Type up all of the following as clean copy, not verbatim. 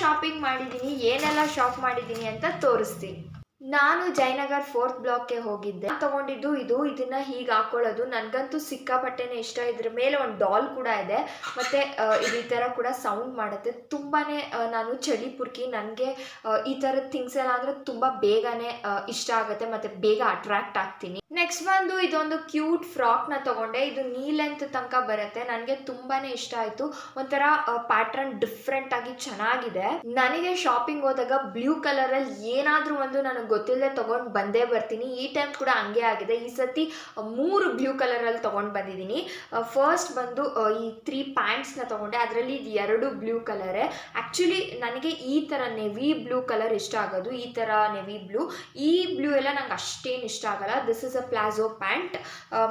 Shopping ಮಾಡಿದ್ದೀನಿ, ಏನೆಲ್ಲ shop ಮಾಡಿದ್ದೀನಿ ಅಂತ ತೋರಿಸ್ತೀನಿ. ನಾನು ಜಯನಗರ್ 4th ಬ್ಲಾಕ್ಗೆ ಹೋಗಿದ್ದೆ. ತಗೊಂಡಿದ್ದು ಇದನ್ನ ಹೀಗೆ ಹಾಕೊಳ್ಳೋದು ನನಗಂತೂ ಸಿಕ್ಕಾಪಟ್ಟೆನೇ ಇಷ್ಟ. ಇದ್ರ ಮೇಲೆ ಒಂದು ಡಾಲ್ ಕೂಡ ಇದೆ, ಮತ್ತೆ ಇದು ಈ ಥರ ಕೂಡ ಸೌಂಡ್ ಮಾಡುತ್ತೆ. ತುಂಬಾನೇ ನಾನು ಚಳಿ ಪುರ್ಕಿ, ನನಗೆ ಈ ಥರದ ಥಿಂಗ್ಸ್ ಎಲ್ಲ ಅಂದರೆ ತುಂಬ ಬೇಗನೆ ಇಷ್ಟ ಆಗುತ್ತೆ ಮತ್ತು ಬೇಗ ಅಟ್ರಾಕ್ಟ್ ಆಗ್ತೀನಿ. ನೆಕ್ಸ್ಟ್ ಬಂದು ಇದೊಂದು ಕ್ಯೂಟ್ ಫ್ರಾಕ್ನ ತಗೊಂಡೆ. ಇದು ನೀ ಲೆಂತ್ ತನಕ ಬರುತ್ತೆ. ನನಗೆ ತುಂಬಾನೇ ಇಷ್ಟ ಆಯಿತು. ಒಂಥರ ಪ್ಯಾಟ್ರನ್ ಡಿಫ್ರೆಂಟ್ ಆಗಿ ಚೆನ್ನಾಗಿದೆ. ನನಗೆ ಶಾಪಿಂಗ್ ಹೋದಾಗ ಬ್ಲೂ ಕಲರಲ್ಲಿ ಏನಾದರೂ ಒಂದು ನನಗೆ ಗೊತ್ತಿಲ್ಲದೆ ತೊಗೊಂಡು ಬಂದೇ ಬರ್ತೀನಿ. ಈ ಟೈಮ್ ಕೂಡ ಹಂಗೆ ಆಗಿದೆ. ಈ ಸತಿ 3 ಬ್ಲೂ ಕಲರಲ್ಲಿ ತೊಗೊಂಡು ಬಂದಿದ್ದೀನಿ. ಫಸ್ಟ್ ಬಂದು ಈ 3 ಪ್ಯಾಂಟ್ಸ್ನ ತೊಗೊಂಡೆ. ಅದರಲ್ಲಿ ಇದು 2 ಬ್ಲೂ ಕಲರೇ. ಆ್ಯಕ್ಚುಲಿ ನನಗೆ ಈ ಥರ ನೆವಿ ಬ್ಲೂ ಕಲರ್ ಇಷ್ಟ ಆಗೋದು. ಈ ಥರ ನೆವಿ ಬ್ಲೂ, ಈ ಬ್ಲೂ ಎಲ್ಲ ನಂಗೆ ಅಷ್ಟೇನು ಇಷ್ಟ ಆಗಲ್ಲ. This is a palazzo pant.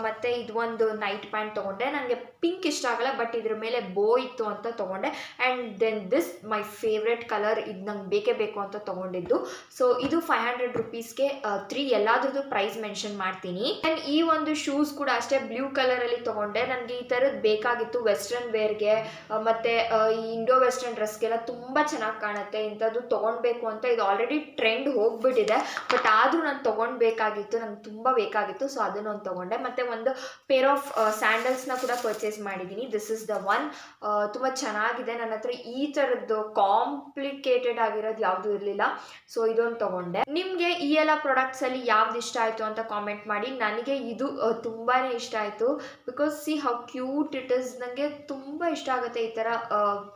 ಮತ್ತು ಇದು ಒಂದು ನೈಟ್ ಪ್ಯಾಂಟ್ ತೊಗೊಂಡೆ. ನನಗೆ ಪಿಂಕ್ ಇಷ್ಟ ಆಗಲ್ಲ, ಬಟ್ ಇದ್ರ ಮೇಲೆ ಬೋ ಇತ್ತು ಅಂತ ತೊಗೊಂಡೆ. And then this my favourite colour, ಇದು ನಂಗೆ ಬೇಕೇ ಬೇಕು ಅಂತ ತೊಗೊಂಡಿದ್ದು. ಸೊ ಇದು 500 ರುಪೀಸ್ಗೆ 3. ಎಲ್ಲಾದ್ರದ್ದು ಪ್ರೈಸ್ ಮೆನ್ಷನ್ ಮಾಡ್ತೀನಿ. ಆ್ಯಂಡ್ ಈ ಒಂದು ಶೂಸ್ ಕೂಡ ಅಷ್ಟೇ ಬ್ಲೂ ಕಲರಲ್ಲಿ ತೊಗೊಂಡೆ. ನನಗೆ ಈ ಥರದ್ದು ಬೇಕಾಗಿತ್ತು ವೆಸ್ಟರ್ನ್ ವೇರ್ಗೆ, ಮತ್ತು ಈ ಇಂಡೋ ವೆಸ್ಟರ್ನ್ ಡ್ರೆಸ್ಗೆಲ್ಲ ತುಂಬ ಚೆನ್ನಾಗಿ ಕಾಣುತ್ತೆ. ಇಂಥದ್ದು ತೊಗೊಳ್ಬೇಕು ಅಂತ ಇದು ಆಲ್ರೆಡಿ ಟ್ರೆಂಡ್ ಹೋಗ್ಬಿಟ್ಟಿದೆ, ಬಟ್ ಆದರೂ ನಾನು ತೊಗೊಳ್ಬೇಕಾಗಿತ್ತು, ನಂಗೆ ತುಂಬ ಬೇಕಾಗಿತ್ತು. ಸೊ ಅದನ್ನೊಂದು ತೊಗೊಂಡೆ. ಮತ್ತು ಒಂದು ಪೇರ್ ಆಫ್ ಸ್ಯಾಂಡಲ್ಸ್ನ ಕೂಡ ಪರ್ಚೇಸ್ ಮಾಡಿದ್ದೀನಿ. This is the one. ತುಂಬ ಚೆನ್ನಾಗಿದೆ. ನನ್ನ ಹತ್ರ ಈ ಥರದ್ದು ಕಾಂಪ್ಲಿಕೇಟೆಡ್ ಆಗಿರೋದು ಯಾವುದೂ ಇರಲಿಲ್ಲ. ಸೊ ಇದೊಂದು ತೊಗೊಂಡೆ. ನಿಮಗೆ ಈ ಎಲ್ಲ ಪ್ರಾಡಕ್ಟ್ಸಲ್ಲಿ ಯಾವ್ದು ಇಷ್ಟ ಆಯಿತು ಅಂತ ಕಾಮೆಂಟ್ ಮಾಡಿ. ನನಗೆ ಇದು ತುಂಬಾ ಇಷ್ಟ ಆಯಿತು. Because C how cute it is. ನನಗೆ ತುಂಬ ಇಷ್ಟ ಆಗುತ್ತೆ ಈ ಥರ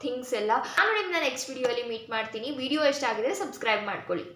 ಥಿಂಗ್ಸ್ ಎಲ್ಲ. ನಾನು ನಿಮ್ಮನ್ನ ನೆಕ್ಸ್ಟ್ ವಿಡಿಯೋಲಿ ಮೀಟ್ ಮಾಡ್ತೀನಿ. ವಿಡಿಯೋ ಇಷ್ಟ ಆಗಿದ್ರೆ ಸಬ್ಸ್ಕ್ರೈಬ್ ಮಾಡ್ಕೊಳ್ಳಿ.